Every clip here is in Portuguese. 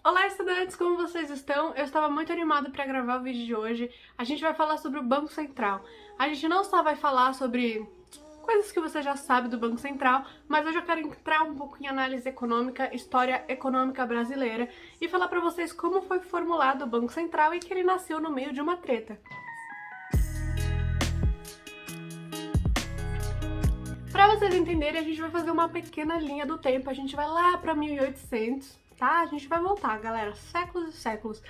Olá, estudantes! Como vocês estão? Eu estava muito animada para gravar o vídeo de hoje. A gente vai falar sobre o Banco Central. A gente não só vai falar sobre coisas que você já sabe do Banco Central, mas hoje eu quero entrar um pouco em análise econômica, história econômica brasileira e falar para vocês como foi formulado o Banco Central e que ele nasceu no meio de uma treta. Para vocês entenderem, a gente vai fazer uma pequena linha do tempo, a gente vai lá para 1800, tá? A gente vai voltar, galera, séculos e séculos.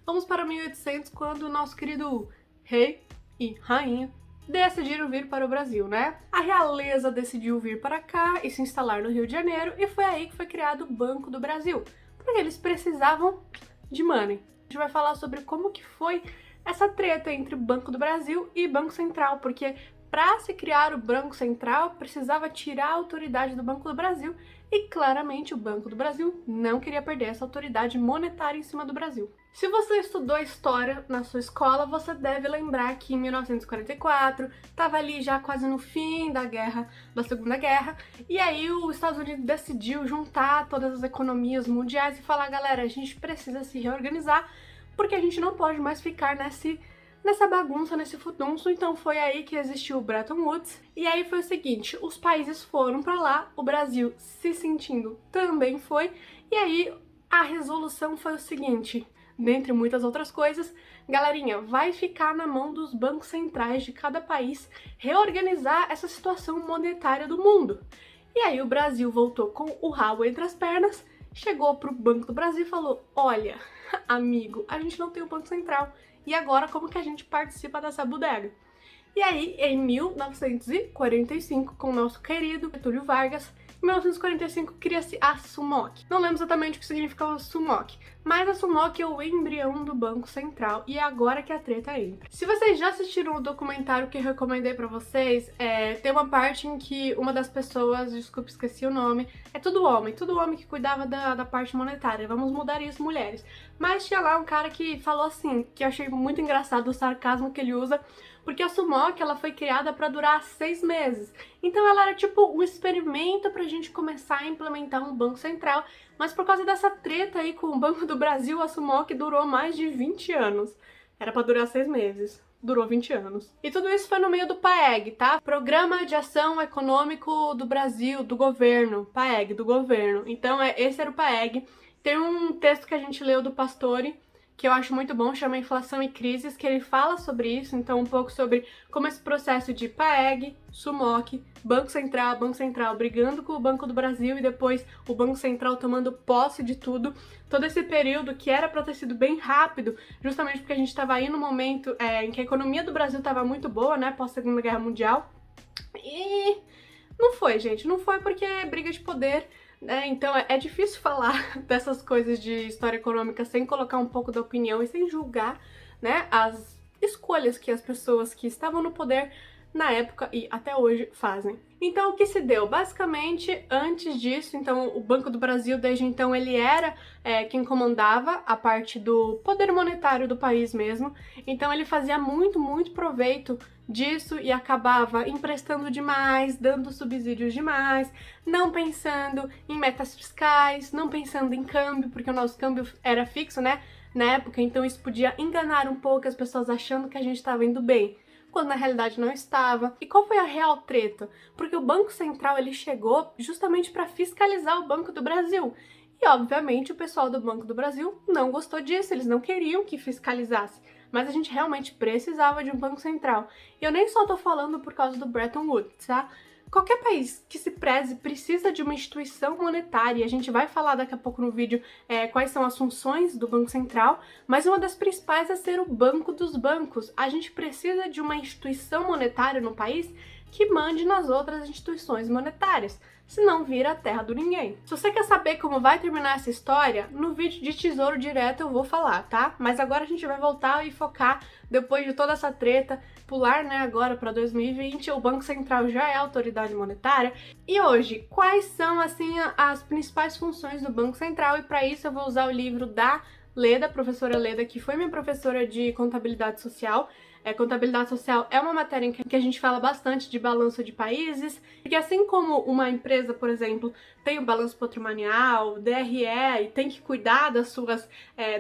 Vamos para 1800, quando o nosso querido rei e rainha decidiram vir para o Brasil, né? A realeza decidiu vir para cá e se instalar no Rio de Janeiro, e foi aí que foi criado o Banco do Brasil, porque eles precisavam de money. A gente vai falar sobre como que foi essa treta entre o Banco do Brasil e Banco Central, porque para se criar o Banco Central, precisava tirar a autoridade do Banco do Brasil e claramente o Banco do Brasil não queria perder essa autoridade monetária em cima do Brasil. Se você estudou história na sua escola, você deve lembrar que em 1944 estava ali já quase no fim da Segunda Guerra, e aí os Estados Unidos decidiu juntar todas as economias mundiais e falar: galera, a gente precisa se reorganizar porque a gente não pode mais ficar nessa bagunça, nesse furdunço. Então foi aí que existiu o Bretton Woods. E aí foi o seguinte, os países foram pra lá, o Brasil se sentindo também foi, e aí a resolução foi o seguinte, dentre muitas outras coisas: galerinha, vai ficar na mão dos bancos centrais de cada país reorganizar essa situação monetária do mundo. E aí o Brasil voltou com o rabo entre as pernas, chegou pro Banco do Brasil e falou: olha, amigo, a gente não tem o Banco Central, e agora como que a gente participa dessa bodega? E aí, em 1945, com o nosso querido Getúlio Vargas, em 1945 cria-se a SUMOC. Não lembro exatamente o que significava a SUMOC, mas a SUMOC é o embrião do Banco Central, e é agora que a treta entra. Se vocês já assistiram o documentário que eu recomendei pra vocês, tem uma parte em que uma das pessoas, desculpa, esqueci o nome, é tudo homem que cuidava da parte monetária. Vamos mudar isso, mulheres. Mas tinha lá um cara que falou assim, que eu achei muito engraçado o sarcasmo que ele usa, porque a SUMOC, ela foi criada para durar 6 meses. Então ela era tipo um experimento pra gente começar a implementar um Banco Central, mas por causa dessa treta aí com o Banco do Brasil, a SUMOC durou mais de 20 anos. Era para durar 6 meses. Durou 20 anos. E tudo isso foi no meio do PAEG, tá? Programa de Ação Econômico do Brasil, do governo. PAEG, do governo. Então esse era o PAEG. Tem um texto que a gente leu do Pastore, que eu acho muito bom, chama Inflação e Crises, que ele fala sobre isso, então um pouco sobre como esse processo de PAEG, SUMOC, Banco Central brigando com o Banco do Brasil e depois o Banco Central tomando posse de tudo, todo esse período que era para ter sido bem rápido, justamente porque a gente estava aí no momento em que a economia do Brasil estava muito boa, né, pós-Segunda Guerra Mundial, e não foi, gente, não foi porque é briga de poder. Então é difícil falar dessas coisas de história econômica sem colocar um pouco da opinião e sem julgar, né, as escolhas que as pessoas que estavam no poder na época e até hoje fazem. Então o que se deu? Basicamente, antes disso, então o Banco do Brasil, desde então, ele era quem comandava a parte do poder monetário do país mesmo, então ele fazia muito proveito disso e acabava emprestando demais, dando subsídios demais, não pensando em metas fiscais, não pensando em câmbio, porque o nosso câmbio era fixo, né, na época, então isso podia enganar um pouco as pessoas achando que a gente estava indo bem, quando na realidade não estava. E qual foi a real treta? Porque o Banco Central, ele chegou justamente para fiscalizar o Banco do Brasil. E obviamente o pessoal do Banco do Brasil não gostou disso, eles não queriam que fiscalizasse. Mas a gente realmente precisava de um Banco Central. E eu nem só tô falando por causa do Bretton Woods, tá? Qualquer país que se preze precisa de uma instituição monetária, e a gente vai falar daqui a pouco no vídeo quais são as funções do Banco Central, mas uma das principais é ser o banco dos bancos. A gente precisa de uma instituição monetária no país que mande nas outras instituições monetárias, senão vira a terra do ninguém. Se você quer saber como vai terminar essa história, no vídeo de Tesouro Direto eu vou falar, tá? Mas agora a gente vai voltar e focar, depois de toda essa treta, pular, né, agora para 2020, o Banco Central já é a autoridade monetária. E hoje, quais são, assim, as principais funções do Banco Central? E para isso eu vou usar o livro da Leda, professora Leda, que foi minha professora de contabilidade social. Contabilidade social é uma matéria em que a gente fala bastante de balanço de países, porque assim como uma empresa, por exemplo, tem o balanço patrimonial, DRE, e tem que cuidar das suas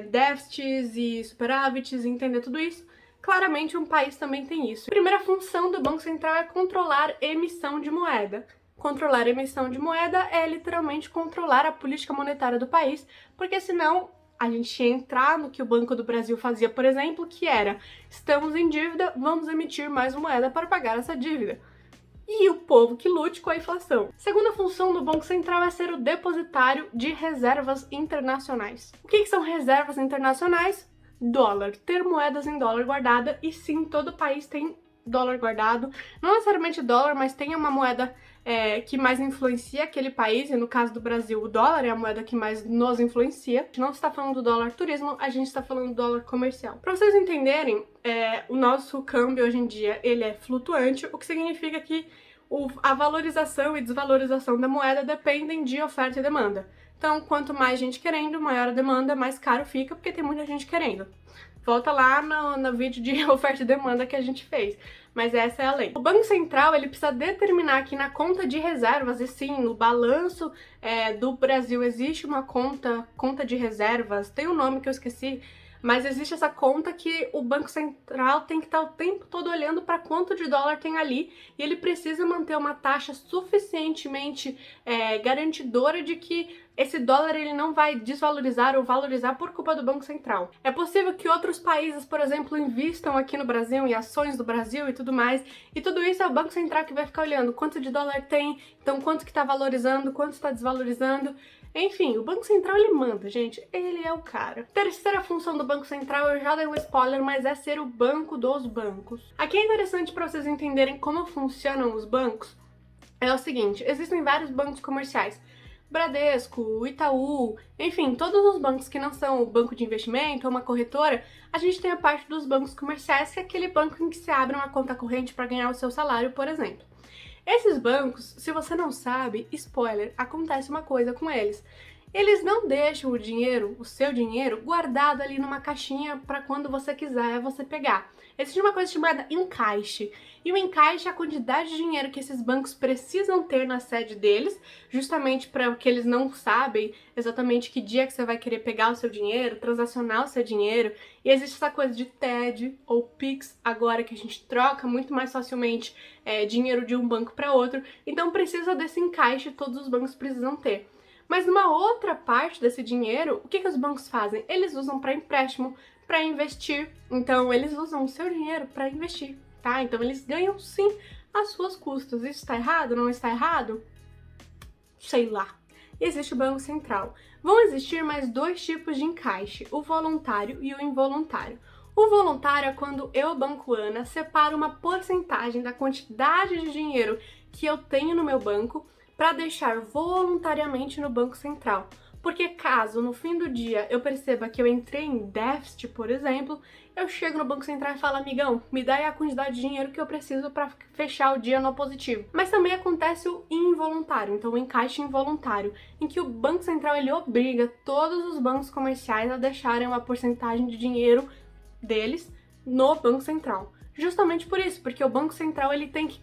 déficits e superávites, entender tudo isso, claramente um país também tem isso. A primeira função do Banco Central é controlar a emissão de moeda. Controlar a emissão de moeda é literalmente controlar a política monetária do país, porque senão a gente ia entrar no que o Banco do Brasil fazia, por exemplo, que era: estamos em dívida, vamos emitir mais moeda para pagar essa dívida. E o povo que lute com a inflação. Segunda função do Banco Central é ser o depositário de reservas internacionais. O que são reservas internacionais? Dólar. Ter moedas em dólar guardada, e sim, todo país tem dólar guardado. Não necessariamente dólar, mas tem uma moeda que mais influencia aquele país, e no caso do Brasil, o dólar é a moeda que mais nos influencia. A gente não está falando do dólar turismo, a gente está falando do dólar comercial. Para vocês entenderem, o nosso câmbio hoje em dia, ele é flutuante, o que significa que a valorização e desvalorização da moeda dependem de oferta e demanda. Então, quanto mais gente querendo, maior a demanda, mais caro fica, porque tem muita gente querendo. Volta lá no vídeo de oferta e demanda que a gente fez, mas essa é a lei. O Banco Central, ele precisa determinar que na conta de reservas, e sim, no balanço do Brasil existe uma conta de reservas, tem um nome que eu esqueci, mas existe essa conta que o Banco Central tem que estar o tempo todo olhando para quanto de dólar tem ali, e ele precisa manter uma taxa suficientemente garantidora de que esse dólar ele não vai desvalorizar ou valorizar por culpa do Banco Central. É possível que outros países, por exemplo, invistam aqui no Brasil, em ações do Brasil e tudo mais, e tudo isso é o Banco Central que vai ficar olhando quanto de dólar tem, então quanto que está valorizando, quanto está desvalorizando. Enfim, o Banco Central ele manda, gente, ele é o cara. Terceira função do Banco Central, eu já dei um spoiler, mas é ser o banco dos bancos. Aqui é interessante para vocês entenderem como funcionam os bancos. É o seguinte, existem vários bancos comerciais. Bradesco, Itaú, enfim, todos os bancos que não são o banco de investimento ou uma corretora, a gente tem a parte dos bancos comerciais, que é aquele banco em que se abre uma conta corrente para ganhar o seu salário, por exemplo. Esses bancos, se você não sabe, spoiler, acontece uma coisa com eles. Eles não deixam o dinheiro, o seu dinheiro, guardado ali numa caixinha para quando você quiser você pegar. Existe uma coisa chamada encaixe. E o encaixe é a quantidade de dinheiro que esses bancos precisam ter na sede deles, justamente para que eles não sabem exatamente que dia que você vai querer pegar o seu dinheiro, transacionar o seu dinheiro. E existe essa coisa de TED ou Pix agora, que a gente troca muito mais facilmente dinheiro de um banco para outro. Então precisa desse encaixe, todos os bancos precisam ter. Mas numa outra parte desse dinheiro, o que os bancos fazem? Eles usam para empréstimo, para investir. Então, eles usam o seu dinheiro para investir, tá? Então, eles ganham, sim, às suas custas. Isso está errado? Não está errado? Sei lá. E existe o Banco Central. Vão existir mais dois tipos de encaixe, o voluntário e o involuntário. O voluntário é quando eu, Banco Ana, separo uma porcentagem da quantidade de dinheiro que eu tenho no meu banco para deixar voluntariamente no Banco Central. Porque caso no fim do dia eu perceba que eu entrei em déficit, por exemplo, eu chego no Banco Central e falo: amigão, me dá aí a quantidade de dinheiro que eu preciso para fechar o dia no positivo. Mas também acontece o involuntário, então o encaixe involuntário, em que o Banco Central ele obriga todos os bancos comerciais a deixarem uma porcentagem de dinheiro deles no Banco Central. Justamente por isso, porque o Banco Central ele tem que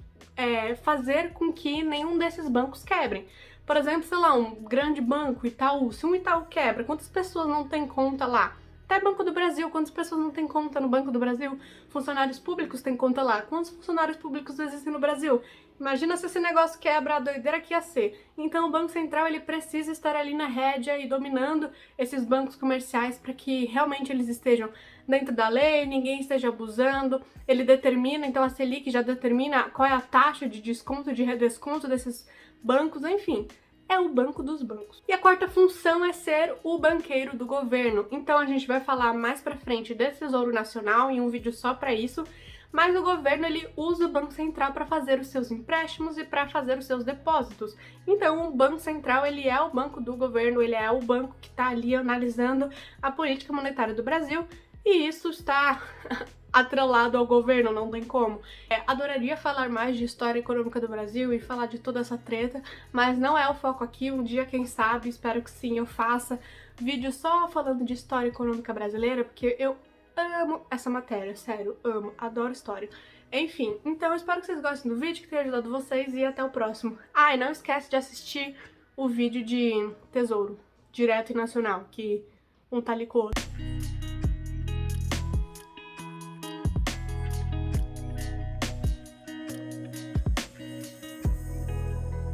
fazer com que nenhum desses bancos quebrem. Por exemplo, sei lá, um grande banco, Itaú, se um Itaú quebra, quantas pessoas não têm conta lá? Até Banco do Brasil, quantas pessoas não têm conta no Banco do Brasil? Funcionários públicos têm conta lá. Quantos funcionários públicos existem no Brasil? Imagina se esse negócio quebra, a doideira que ia ser. Então o Banco Central ele precisa estar ali na rédea e dominando esses bancos comerciais para que realmente eles estejam dentro da lei, ninguém esteja abusando. Ele determina, então a Selic já determina qual é a taxa de desconto, de redesconto desses bancos, enfim. É o banco dos bancos. E a quarta função é ser o banqueiro do governo. Então a gente vai falar mais pra frente desse Tesouro Nacional em um vídeo só pra isso, mas o governo ele usa o Banco Central para fazer os seus empréstimos e para fazer os seus depósitos. Então o Banco Central ele é o banco do governo, ele é o banco que está ali analisando a política monetária do Brasil, e isso está atrelado ao governo, não tem como. Adoraria falar mais de história econômica do Brasil e falar de toda essa treta, mas não é o foco aqui. Um dia, quem sabe, espero que sim, eu faça vídeo só falando de história econômica brasileira, porque eu amo essa matéria, sério, amo, adoro história. Enfim, então eu espero que vocês gostem do vídeo, que tenha ajudado vocês e até o próximo. Ah, e não esquece de assistir o vídeo de tesouro, direto e nacional, que um tá ali com o outro.